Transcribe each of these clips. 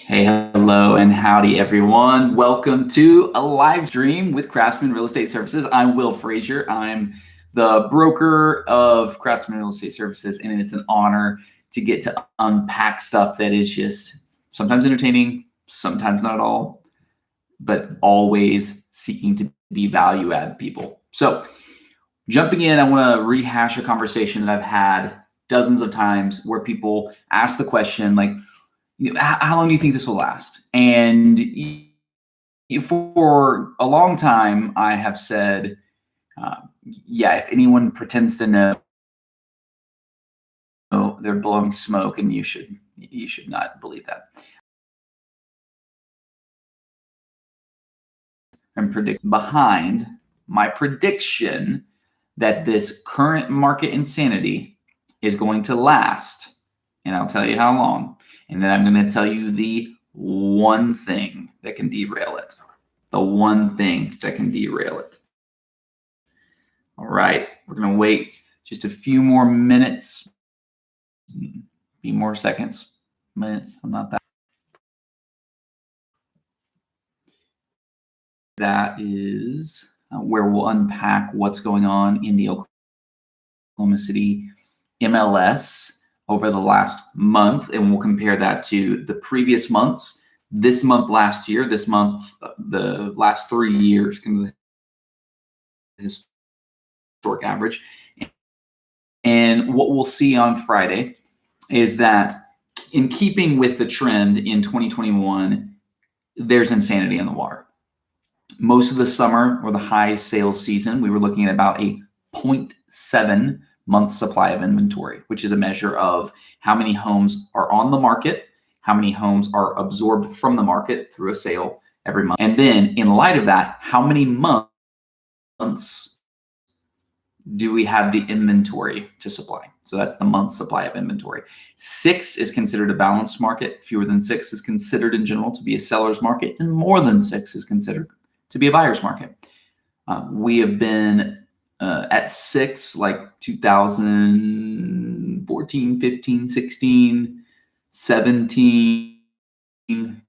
Hey, hello, and howdy, everyone. Welcome to a live stream with Craftsman Real Estate Services. I'm Will Frazier. I'm the broker of Craftsman Real Estate Services, and it's an honor to get to unpack stuff that is just sometimes entertaining, sometimes not at all, but always seeking to be value add people. So, jumping in, I want to rehash a conversation that I've had dozens of times where people ask the question, like, how long do you think this will last? And for a long time, I have said, yeah, if anyone pretends to know, they're blowing smoke, and you should not believe that. And predict behind my prediction that this current market insanity is going to last, and I'll tell you how long. And then I'm going to tell you the one thing that can derail it. The one thing that can derail it. All right, we're going to wait just a few more minutes, few more seconds, minutes. I'm not that. That is where we'll unpack what's going on in the Oklahoma City MLS over the last month, and we'll compare that to the previous months, this month last year, this month the last 3 years, kind of the historic average. And what we'll see on Friday is that in keeping with the trend in 2021, there's insanity in the water. Most of the summer or the high sales season, we were looking at about a 0.7 month supply of inventory, which is a measure of how many homes are on the market, how many homes are absorbed from the market through a sale every month. And then in light of that, how many months do we have the inventory to supply? So that's the month supply of inventory. 6 is considered a balanced market. Fewer than 6 is considered in general to be a seller's market, and more than 6 is considered to be a buyer's market. We have been at 6 like 2014, 15, 16, 17, and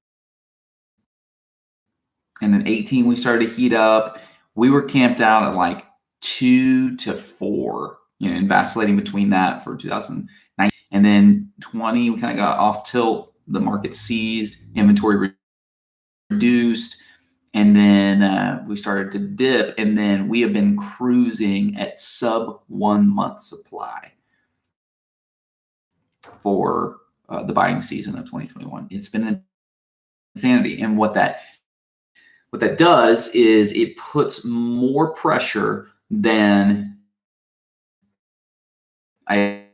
then 18 we started to heat up. We were camped out at like 2 to 4, and vacillating between that for 2019. And then 20, we kind of got off tilt. The market seized, inventory reduced, and then we started to dip, and then we have been cruising at sub 1 month supply for the buying season of 2021. It's been insanity, and what that does is it puts more pressure than a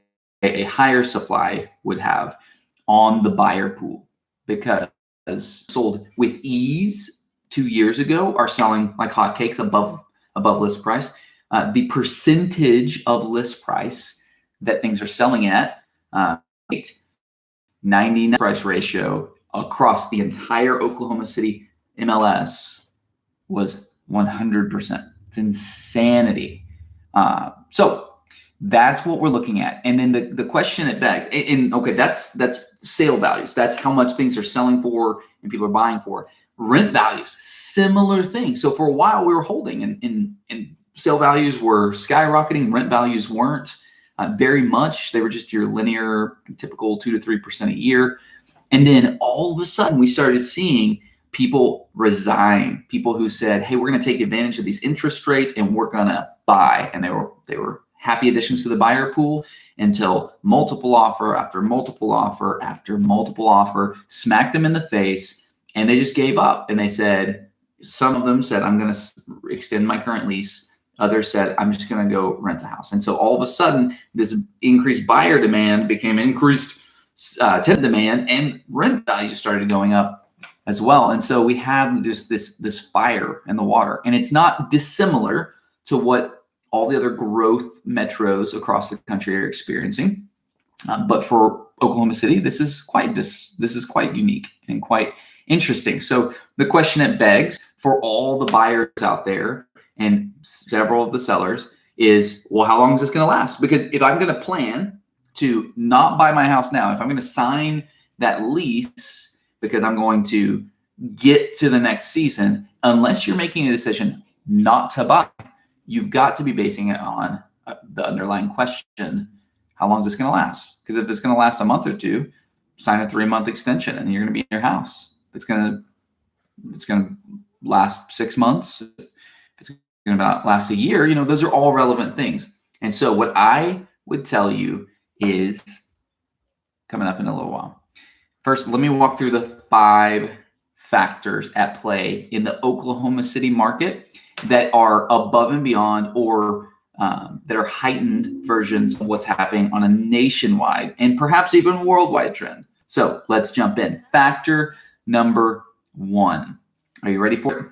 higher supply would have on the buyer pool, because sold with ease 2 years ago are selling like hotcakes above list price. The percentage of list price that things are selling at, 99 price ratio across the entire Oklahoma City MLS was 100%. It's insanity. So that's what we're looking at. And then the question it begs, and okay, that's sale values. That's how much things are selling for and people are buying for. Rent values, similar thing. So for a while we were holding, and sale values were skyrocketing. Rent values weren't very much. They were just your linear, typical 2 to 3% a year. And then all of a sudden we started seeing people resign. People who said, "Hey, we're going to take advantage of these interest rates and we're going to buy." And they were happy additions to the buyer pool until multiple offer after multiple offer after multiple offer smacked them in the face. And they just gave up, and they said, some of them said, "I'm going to extend my current lease." Others said, "I'm just going to go rent a house." And so all of a sudden, this increased buyer demand became increased tenant demand, and rent values started going up as well. And so we have just this fire in the water, and it's not dissimilar to what all the other growth metros across the country are experiencing. But for Oklahoma City, this is quite unique and quite interesting. So the question it begs for all the buyers out there and several of the sellers is, well, how long is this going to last? Because if I'm going to plan to not buy my house now, if I'm going to sign that lease because I'm going to get to the next season. Unless you're making a decision not to buy, you've got to be basing it on the underlying question: how long is this going to last? Because if it's going to last a month or two, sign a 3-month extension, and you're going to be in your house. It's going to last 6 months. It's going to last a year. Those are all relevant things. And so what I would tell you is coming up in a little while. First, let me walk through the 5 factors at play in the Oklahoma City market that are above and beyond, or that are heightened versions of what's happening on a nationwide and perhaps even worldwide trend. So let's jump in. Factor number 1. Are you ready for it?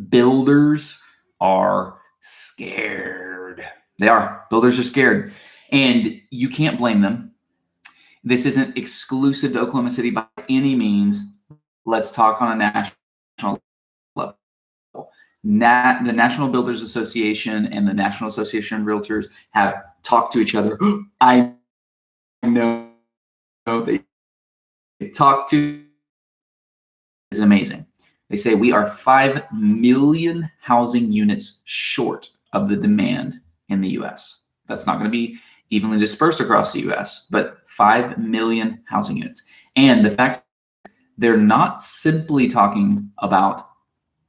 Builders are scared. They are. Builders are scared. And you can't blame them. This isn't exclusive to Oklahoma City by any means. Let's talk on a national level. The National Builders Association and the National Association of Realtors have talked to each other. I know they talk to is amazing. They say we are 5 million housing units short of the demand in the U.S. That's not going to be evenly dispersed across the U.S., but 5 million housing units. And the fact they're not simply talking about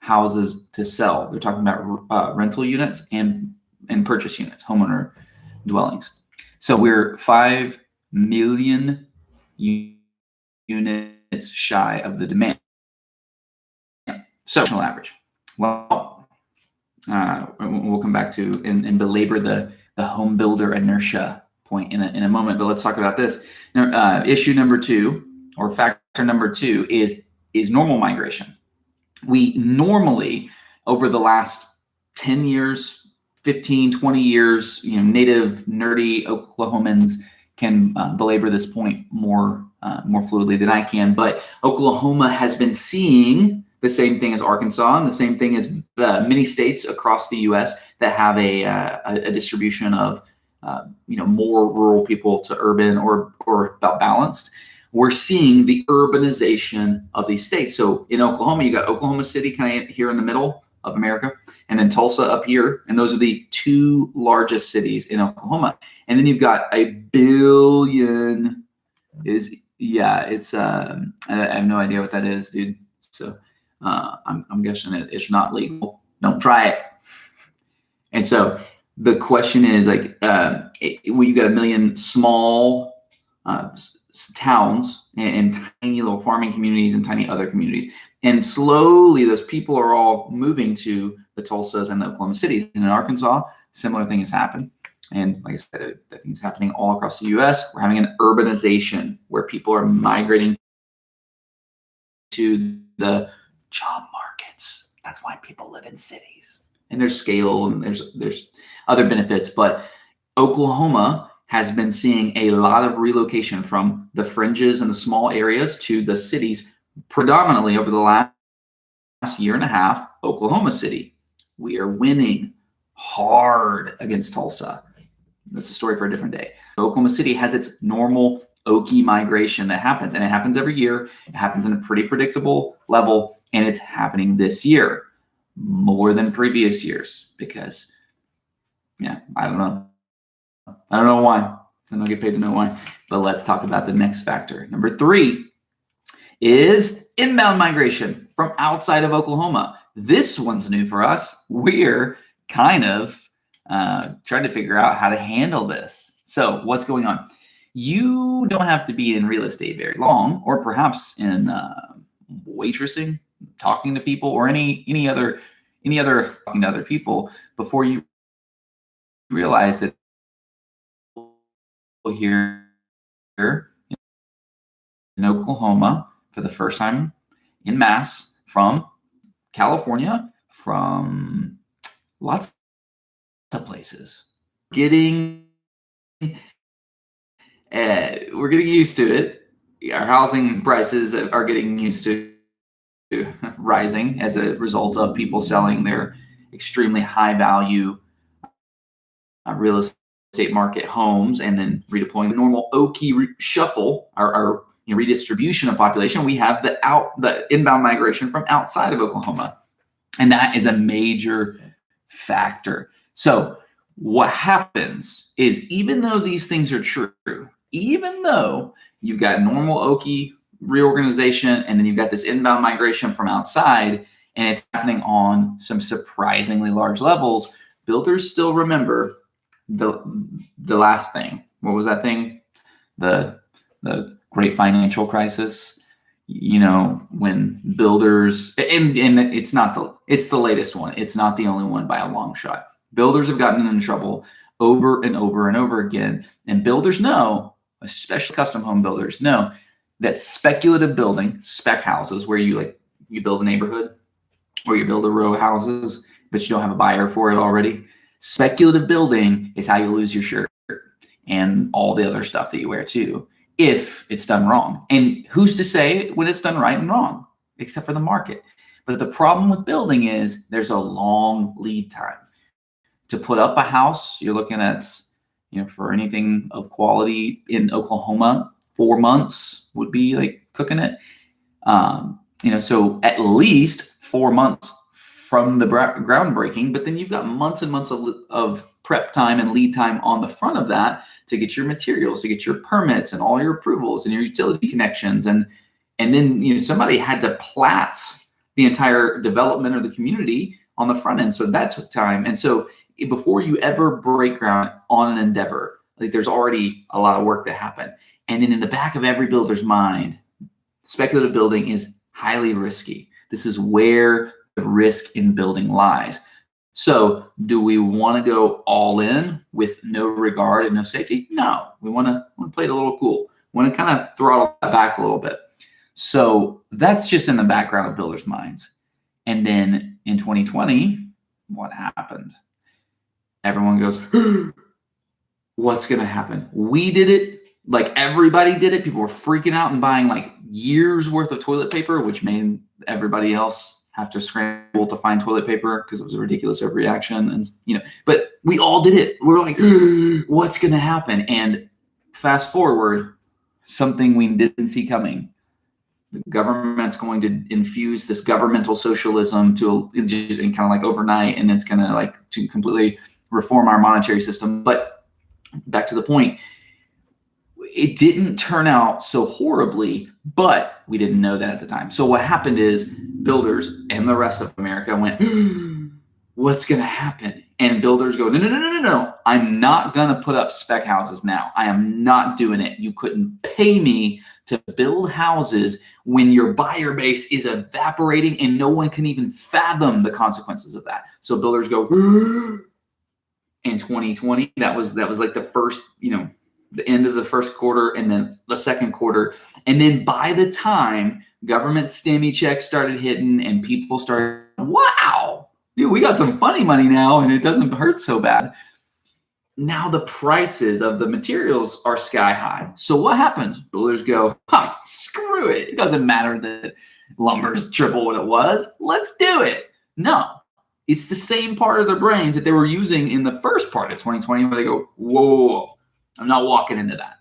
houses to sell. They're talking about rental units and purchase units, homeowner dwellings. So we're 5 million units shy of the demand. So national average. Well, we'll come back to and belabor the home builder inertia point in a moment, but let's talk about this. Now, issue number 2, or factor number 2, is normal migration. We normally, over the last 10 years, 15, 20 years, native nerdy Oklahomans can belabor this point more fluidly than I can. But Oklahoma has been seeing the same thing as Arkansas, and the same thing as many states across the U.S. that have a distribution of more rural people to urban, or about balanced. We're seeing the urbanization of these states. So in Oklahoma, you got Oklahoma City kind of here in the middle of America, and then Tulsa up here. And those are the 2 largest cities in Oklahoma. And then you've got 1 billion it's I have no idea what that is, dude. So I'm guessing it's not legal. Don't try it. And so the question is you got 1 million small towns and tiny little farming communities and tiny other communities. And slowly those people are all moving to the Tulsas and the Oklahoma cities. And in Arkansas, similar thing has happened. And like I said, that thing's happening all across the U.S. We're having an urbanization where people are migrating to the job markets. That's why people live in cities. And there's scale and there's other benefits. But Oklahoma has been seeing a lot of relocation from the fringes and the small areas to the cities, predominantly over the last year and a half. Oklahoma City, we are winning hard against Tulsa. That's a story for a different day. Oklahoma City has its normal Okie migration that happens, and it happens every year. It happens in a pretty predictable level, and it's happening this year more than previous years because, I don't know. I don't know why. I don't get paid to know why. But let's talk about the next factor. Number 3 is inbound migration from outside of Oklahoma. This one's new for us. We're kind of trying to figure out how to handle this. So what's going on? You don't have to be in real estate very long, or perhaps in waitressing, talking to people, or any other talking to other people before you realize that here in Oklahoma for the first time in mass from California, from lots of places. We're getting used to it. Our housing prices are getting used to rising as a result of people selling their extremely high value real estate estate market homes and then redeploying the normal Okie shuffle, our redistribution of population, we have the inbound migration from outside of Oklahoma. And that is a major factor. So what happens is, even though these things are true, even though you've got normal Okie reorganization and then you've got this inbound migration from outside, and it's happening on some surprisingly large levels, builders still remember the last thing. What was that thing? The great financial crisis. When builders, and it's the latest one. It's not the only one by a long shot. Builders have gotten into trouble over and over and over again. And builders know, especially custom home builders know, that speculative building, spec houses, where you build a neighborhood or you build a row of houses, but you don't have a buyer for it already. Speculative building is how you lose your shirt and all the other stuff that you wear too, if it's done wrong. And who's to say when it's done right and wrong, except for the market. But the problem with building is there's a long lead time. To put up a house, you're looking at, for anything of quality in Oklahoma, 4 months would be like cooking it. So at least 4 months from the groundbreaking, but then you've got months and months of prep time and lead time on the front of that to get your materials, to get your permits and all your approvals and your utility connections. And then, somebody had to plat the entire development or the community on the front end. So that took time. And so before you ever break ground on an endeavor, there's already a lot of work that happened. And then in the back of every builder's mind, speculative building is highly risky. This is where the risk in building lies. So do we want to go all in with no regard and no safety? No, we want to play it a little cool. We want to kind of throttle that back a little bit. So that's just in the background of builders' minds. And then in 2020, what happened? Everyone goes, what's going to happen? We did it. Like everybody did it. People were freaking out and buying like years worth of toilet paper, which made everybody else have to scramble to find toilet paper because it was a ridiculous overreaction. And, but we all did it. We're like, what's going to happen? And fast forward, something we didn't see coming. The government's going to infuse this governmental socialism and kind of like overnight, and it's going to completely reform our monetary system. But back to the point, it didn't turn out so horribly, but we didn't know that at the time. So what happened is builders and the rest of America went, what's going to happen? And builders go, no. I'm not going to put up spec houses now. I am not doing it. You couldn't pay me to build houses when your buyer base is evaporating and no one can even fathom the consequences of that. So builders go, in 2020, that was like the first, the end of the first quarter and then the second quarter. And then by the time government stimmy checks started hitting and people started, wow, dude, we got some funny money now and it doesn't hurt so bad. Now the prices of the materials are sky high. So what happens? Builders go, screw it. It doesn't matter that lumber's triple what it was. Let's do it. No, it's the same part of their brains that they were using in the first part of 2020 where they go, whoa, I'm not walking into that.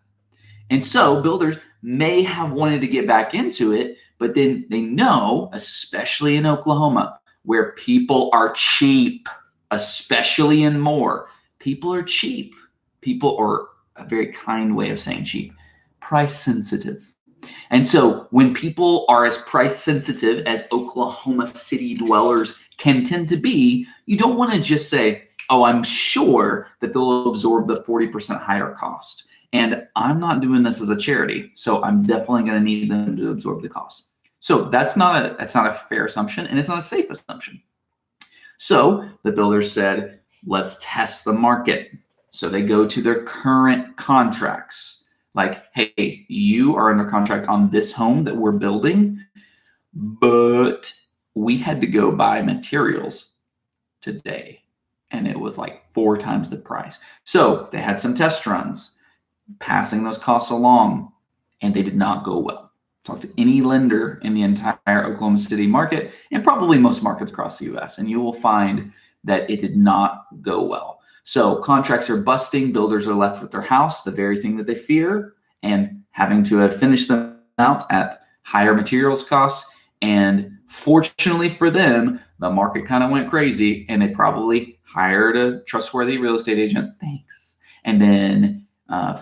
And so builders may have wanted to get back into it, but then they know, especially in Oklahoma, where people are cheap, especially in Moore, people are cheap. People are a very kind way of saying cheap, price sensitive. And so when people are as price sensitive as Oklahoma City dwellers can tend to be, you don't want to just say, oh, I'm sure that they'll absorb the 40% higher cost. And I'm not doing this as a charity, so I'm definitely going to need them to absorb the cost. So that's not a fair assumption, and it's not a safe assumption. So the builders said, let's test the market. So they go to their current contracts. Like, hey, you are under contract on this home that we're building, but we had to go buy materials today. And it was like 4 times the price. So they had some test runs, passing those costs along, and they did not go well. Talk to any lender in the entire Oklahoma City market, and probably most markets across the U.S., and you will find that it did not go well. So contracts are busting, builders are left with their house, the very thing that they fear, and having to finish them out at higher materials costs. And fortunately for them, the market kind of went crazy and they probably hired a trustworthy real estate agent. Thanks. And then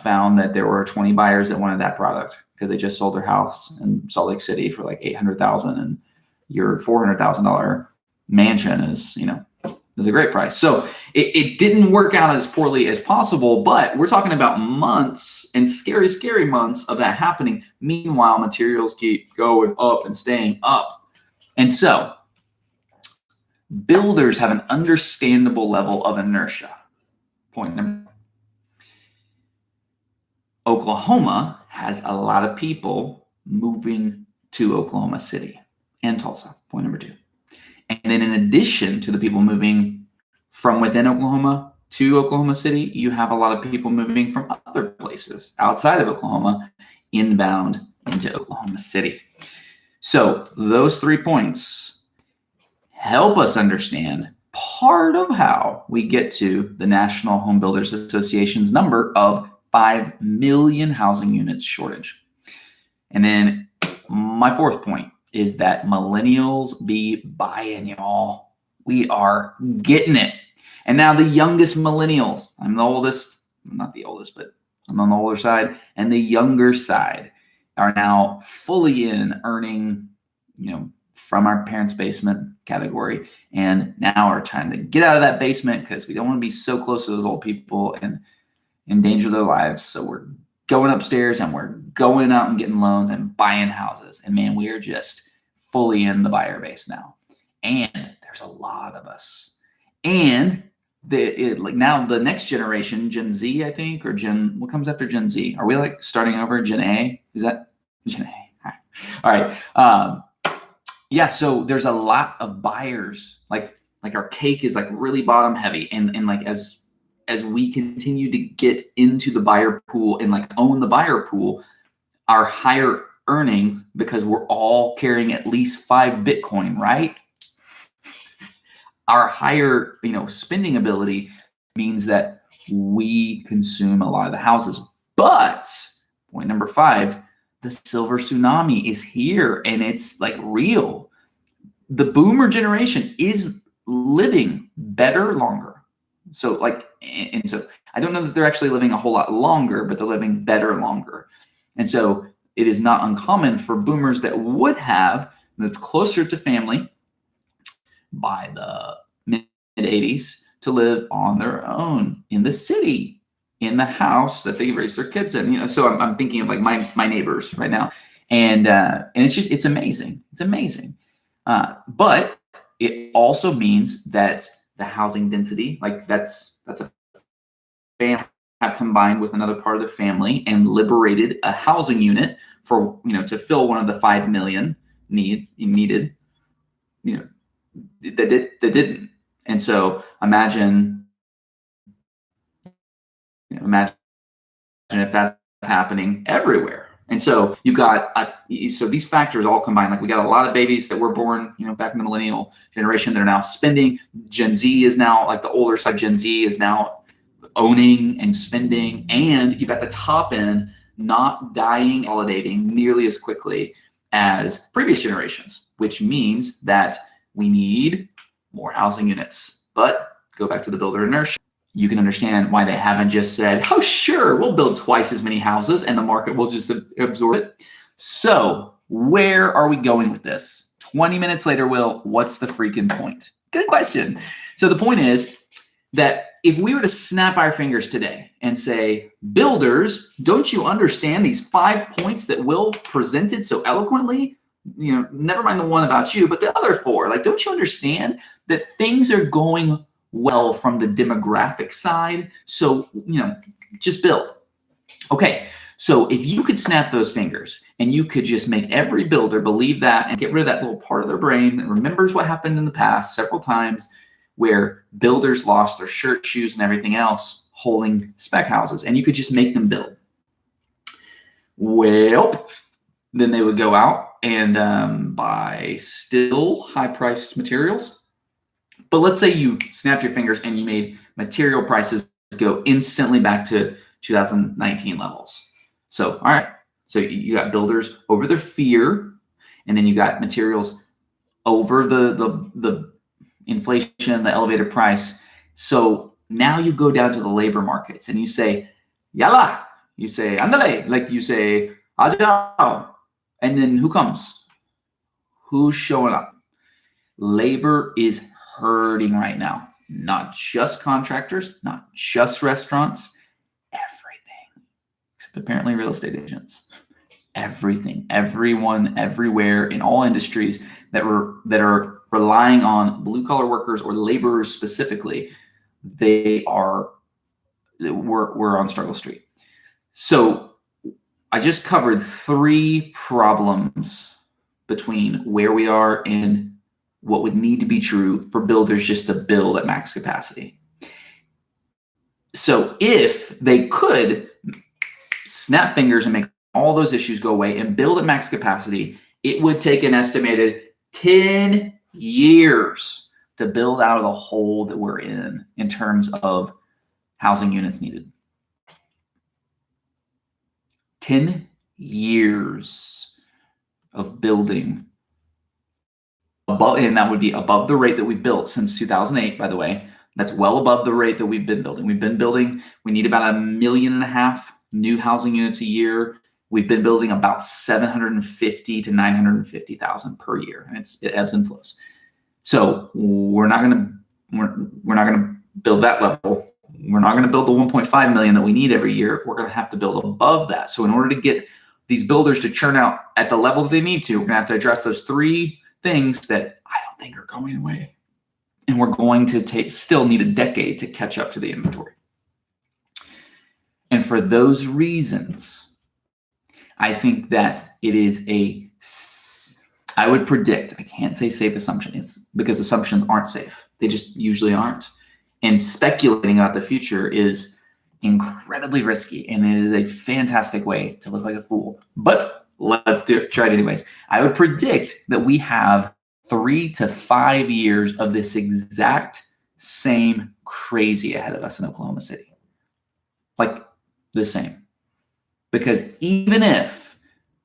found that there were 20 buyers that wanted that product because they just sold their house in Salt Lake City for like $800,000, and your $400,000 mansion is, is a great price. So it didn't work out as poorly as possible, but we're talking about months and scary, scary months of that happening. Meanwhile, materials keep going up and staying up. And so builders have an understandable level of inertia. Point number. Oklahoma has a lot of people moving to Oklahoma City and Tulsa. Point number 2. And then in addition to the people moving from within Oklahoma to Oklahoma City, you have a lot of people moving from other places outside of Oklahoma inbound into Oklahoma City. So those 3 points help us understand part of how we get to the National Home Builders Association's number of 5 million housing units shortage. And then my 4th point is that millennials be buying, y'all. We are getting it. And now the youngest millennials, I'm the oldest, not the oldest, but I'm on the older side, and the younger side are now fully in earning, from our parents' basement category, and now are trying to get out of that basement because we don't want to be so close to those old people and endanger their lives. So we're going upstairs and we're going out and getting loans and buying houses. And man, we are just fully in the buyer base now. And there's a lot of us. And now the next generation, Gen Z, I think, or what comes after Gen Z? Are we like starting over Gen A? Is that Gen A? Hi. All right. Yeah. So there's a lot of buyers. Like our cake is like really bottom heavy, and like as we continue to get into the buyer pool and like own the buyer pool, our higher earnings, because we're all carrying at least 5 Bitcoin, right? Our higher, spending ability means that we consume a lot of the houses. But point number 5, the silver tsunami is here and it's like real. The boomer generation is living better longer. So so I don't know that they're actually living a whole lot longer, but they're living better longer. And so it is not uncommon for boomers that would have moved closer to family by the mid 80s to live on their own in the city, in the house that they raise their kids in. So I'm thinking of like my neighbors right now, and it's amazing. It's amazing. But it also means that the housing density, like that's a family have combined with another part of the family and liberated a housing unit for, to fill one of the 5 million needs needed, that didn't. And so imagine if that's happening everywhere. And so you got, so these factors all combined, like we got a lot of babies that were born, back in the millennial generation that are now spending. Gen Z is now, like the older side, Gen Z is now owning and spending. And you got the top end not dying, consolidating nearly as quickly as previous generations, which means that we need more housing units. But go back to the builder inertia. You can understand why they haven't just said, oh, sure, we'll build twice as many houses and the market will just absorb it. So where are we going with this? 20 minutes later, Will, what's the freaking point? Good question. So the point is that if we were to snap our fingers today and say, builders, don't you understand these 5 points that Will presented so eloquently? Never mind the one about you, but the other 4, like, don't you understand that things are going well from the demographic side? So, just build. Okay. So if you could snap those fingers and you could just make every builder believe that and get rid of that little part of their brain that remembers what happened in the past several times where builders lost their shirt, shoes, and everything else holding spec houses, and you could just make them build. Well, then they would go out and buy still high-priced materials. But let's say you snapped your fingers and you made material prices go instantly back to 2019 levels. So, all right. So you got builders over their fear, and then you got materials over the inflation, the elevated price. So now you go down to the labor markets and you say, yalla, you say, andale, like you say, ajao. And then who comes? Who's showing up? Labor is hurting right now. Not just contractors, not just restaurants, everything. Except apparently real estate agents. Everything, everyone, everywhere in all industries that are relying on blue collar workers or laborers specifically, we're on struggle street. So I just covered 3 problems between where we are and what would need to be true for builders just to build at max capacity. So if they could snap fingers and make all those issues go away and build at max capacity, it would take an estimated 10 years to build out of the hole that we're in terms of housing units needed. 10 years of building above, and that would be above the rate that we built since 2008, by the way. That's well above the rate that we've been building. We need about 1.5 million new housing units a year. We've been building about 750 to 950,000 per year, and it ebbs and flows. So we're not going to build that level. We're not going to build the 1.5 million that we need every year. We're going to have to build above that. So in order to get these builders to churn out at the level that they need to, we're going to have to address those 3 things that I don't think are going away. And we're going to still need a decade to catch up to the inventory. And for those reasons, I think that it is I would predict, I can't say safe assumption, it's because assumptions aren't safe. They just usually aren't. And speculating about the future is incredibly risky, and it is a fantastic way to look like a fool. But let's do it, try it anyways. I would predict that we have 3 to 5 years of this exact same crazy ahead of us in Oklahoma City. Like the same. Because even if,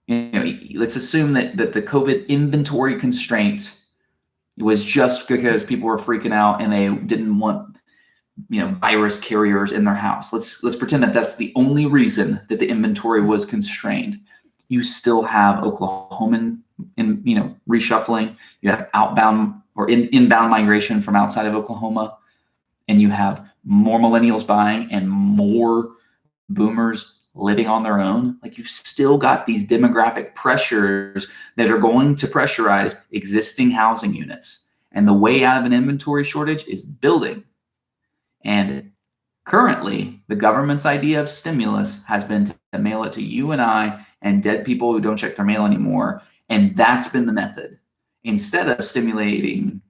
let's assume that the COVID inventory constraint was just because people were freaking out and they didn't want, virus carriers in their house. Let's pretend that that's the only reason that the inventory was constrained. You still have Oklahoman reshuffling. You have outbound or inbound migration from outside of Oklahoma, and you have more millennials buying and more boomers living on their own. Like, you've still got these demographic pressures that are going to pressurize existing housing units. And the way out of an inventory shortage is building. And currently, the government's idea of stimulus has been to mail it to you and I and dead people who don't check their mail anymore. And that's been the method. Instead of stimulating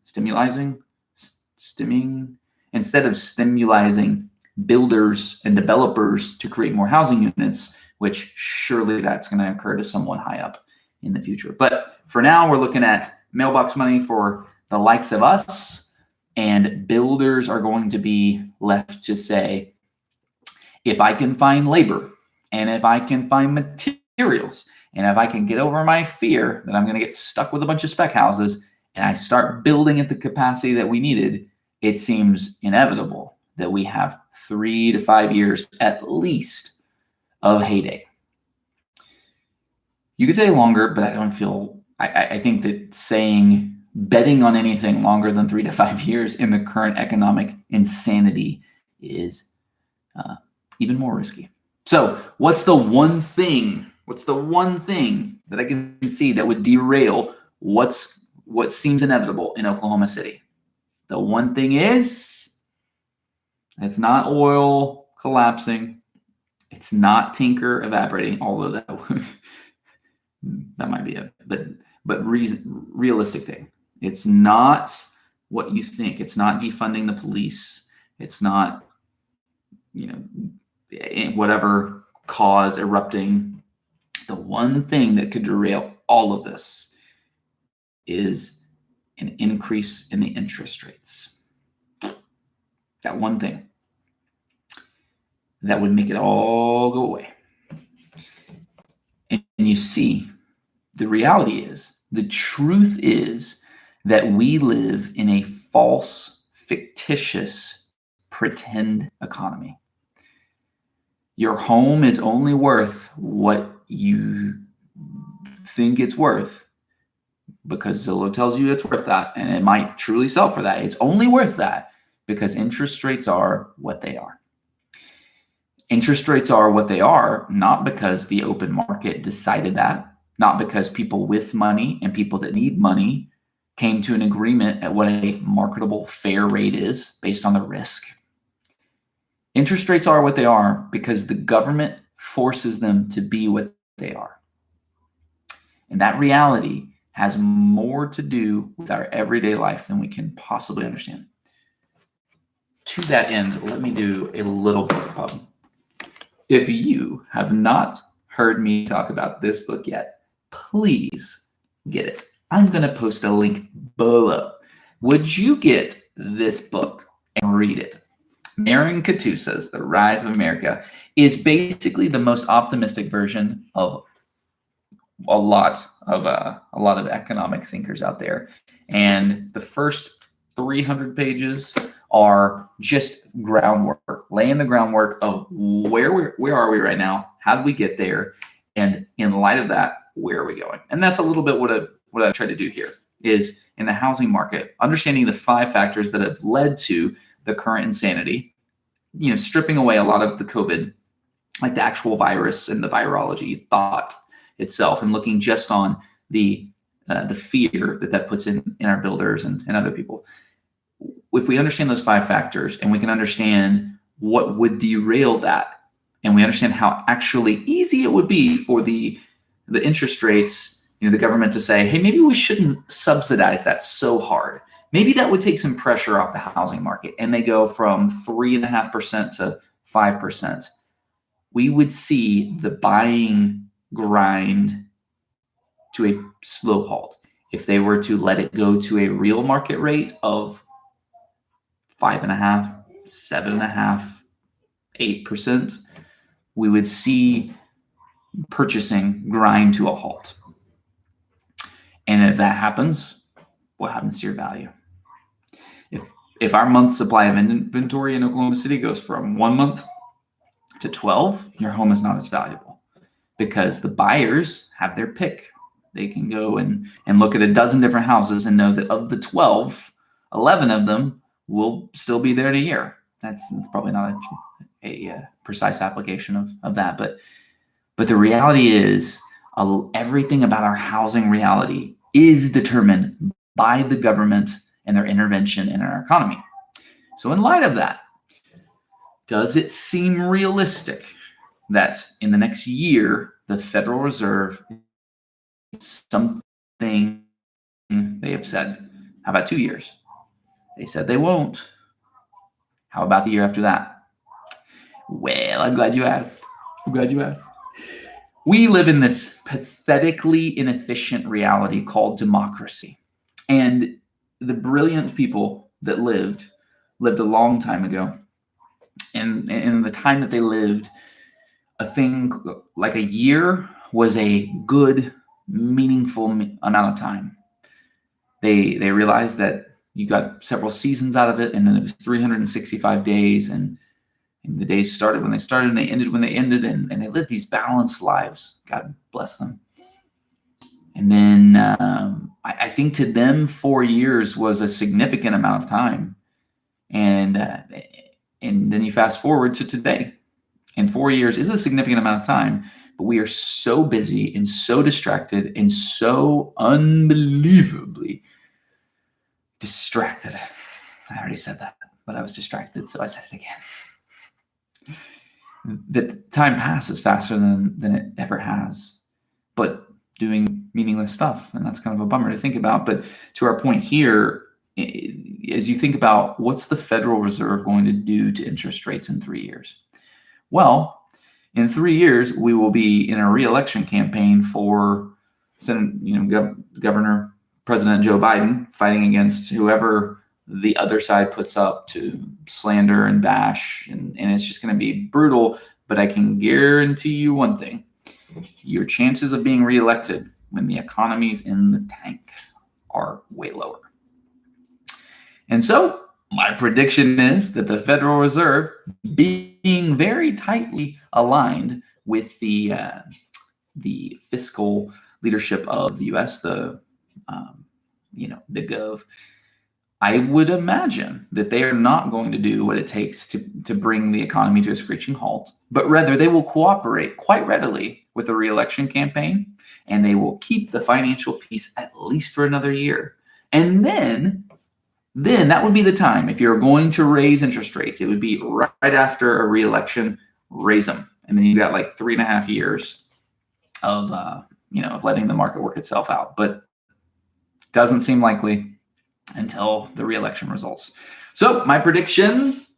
builders and developers to create more housing units, which surely that's going to occur to someone high up in the future. But for now, we're looking at mailbox money for the likes of us, and builders are going to be left to say, if I can find labor, and if I can find materials, and if I can get over my fear that I'm going to get stuck with a bunch of spec houses, and I start building at the capacity that we needed, it seems inevitable that we have 3 to 5 years at least of heyday. You could say longer, but I think that betting on anything longer than 3 to 5 years in the current economic insanity is even more risky. So what's the one thing that I can see that would derail what seems inevitable in Oklahoma City? The one thing is, it's not oil collapsing. It's not Tinker evaporating, although that might be it. But realistic thing. It's not what you think. It's not defunding the police. It's not, whatever cause erupting. The one thing that could derail all of this is an increase in the interest rates. That one thing. that would make it all go away. And you see, the reality is, the truth is that we live in a false, fictitious, pretend economy. Your home is only worth what you think it's worth because Zillow tells you it's worth that, and it might truly sell for that. It's only worth that because interest rates are what they are. Interest rates are what they are, not because the open market decided that, not because people with money and people that need money came to an agreement at what a marketable fair rate is based on the risk. Interest rates are what they are because the government forces them to be what they are. And that reality has more to do with our everyday life than we can possibly understand. To that end, let me do a little book club. If you have not heard me talk about this book yet, please get it. I'm going to post a link below. Would you get this book and read it? Aaron Katusa's The Rise of America is basically the most optimistic version of a lot of economic thinkers out there. And the first 300 pages are just groundwork, laying the groundwork of where are we right now? How did we get there? And in light of that, where are we going? And that's a little bit what I've tried to do here is in the housing market, understanding the 5 factors that have led to the current insanity, stripping away a lot of the COVID, like the actual virus and the virology thought itself, and looking just on the fear that puts in our builders and other people. If we understand those 5 factors and we can understand what would derail that, and we understand how actually easy it would be for the interest rates, the government to say, hey, maybe we shouldn't subsidize that so hard. Maybe that would take some pressure off the housing market, and they go from 3.5% to 5%. We would see the buying grind to a slow halt. If they were to let it go to a real market rate of 5.5%, 7.5%, 8%, we would see purchasing grind to a halt. And if that happens, what happens to your value? If our month supply of inventory in Oklahoma City goes from 1 month to 12, your home is not as valuable because the buyers have their pick. They can go and look at a dozen different houses and know that of the 12, 11 of them will still be there in a year. That's probably not a precise application of that, but the reality is everything about our housing reality is determined by the government and their intervention in our economy. So in light of that, does it seem realistic that in the next year, the Federal Reserve, something they have said, how about 2 years? They said they won't. How about the year after that? Well, I'm glad you asked. We live in this pathetically inefficient reality called democracy. And the brilliant people that lived a long time ago. And in the time that they lived, a thing like a year was a good, meaningful amount of time. They realized that you got several seasons out of it, and then it was 365 days, and the days started when they started, and they ended when they ended, and they lived these balanced lives. God bless them. And then I think to them 4 years was a significant amount of time. And then you fast forward to today. And 4 years is a significant amount of time, but we are so busy and so distracted and so unbelievably distracted. I already said that, but I was distracted, so I said it again. That time passes faster than it ever has, but doing meaningless stuff. And that's kind of a bummer to think about. But to our point here, as you think about what's the Federal Reserve going to do to interest rates in 3 years? Well, in 3 years, we will be in a re-election campaign for Governor, President Joe Biden, fighting against whoever the other side puts up to slander and bash, and it's just going to be brutal. But I can guarantee you one thing: your chances of being reelected when the economy's in the tank are way lower. And so my prediction is that the Federal Reserve, being very tightly aligned with the fiscal leadership of the U.S., the gov, I would imagine that they are not going to do what it takes to bring the economy to a screeching halt, but rather they will cooperate quite readily with the re-election campaign, and they will keep the financial peace at least for another year. And then that would be the time. If you're going to raise interest rates, it would be right after a re-election, raise them. And then you got like 3.5 years of letting the market work itself out. But doesn't seem likely until the re-election results. So my predictions: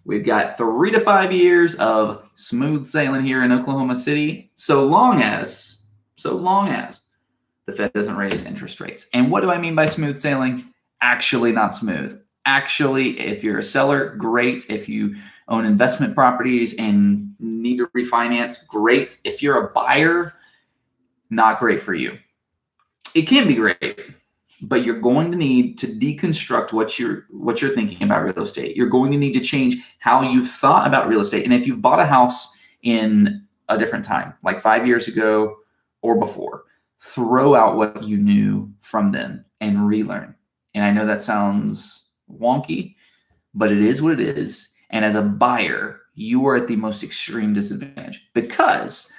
we've got 3 to 5 years of smooth sailing here in Oklahoma City, so long as the Fed doesn't raise interest rates. And what do I mean by smooth sailing? Actually not smooth. Actually, if you're a seller, great. If you own investment properties and need to refinance, great. If you're a buyer, not great for you. It can be great, but you're going to need to deconstruct what you're thinking about real estate. You're going to need to change how you've thought about real estate. And if you've bought a house in a different time, like 5 years ago or before, throw out what you knew from then and relearn. And I know that sounds wonky, but it is what it is. And as a buyer, you are at the most extreme disadvantage, because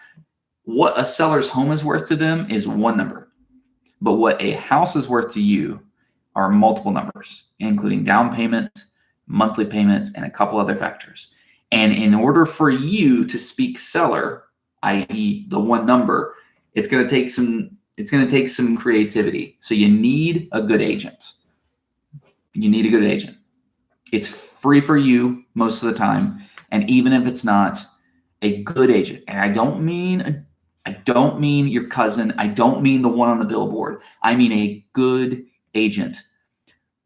what a seller's home is worth to them is one number. But what a house is worth to you are multiple numbers, including down payment, monthly payment, and a couple other factors. And in order for you to speak seller, i.e. the one number, it's going to take some creativity. So you need a good agent. It's free for you most of the time. And even if it's not, a good agent, and I don't mean your cousin, I don't mean the one on the billboard, I mean a good agent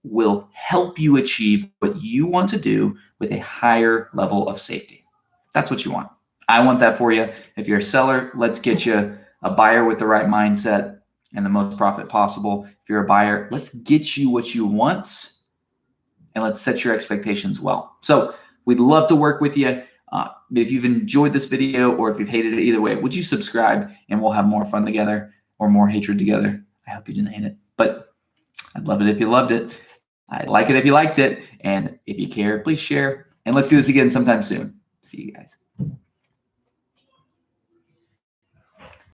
will help you achieve what you want to do with a higher level of safety. That's what you want. I want that for you. If you're a seller, let's get you a buyer with the right mindset and the most profit possible. If you're a buyer, let's get you what you want, and let's set your expectations well. So we'd love to work with you. If you've enjoyed this video or if you've hated it, either way, would you subscribe, and we'll have more fun together or more hatred together. I hope you didn't hate it, but I'd love it if you loved it. I'd like it if you liked it. And if you care, please share. And let's do this again sometime soon. See you guys.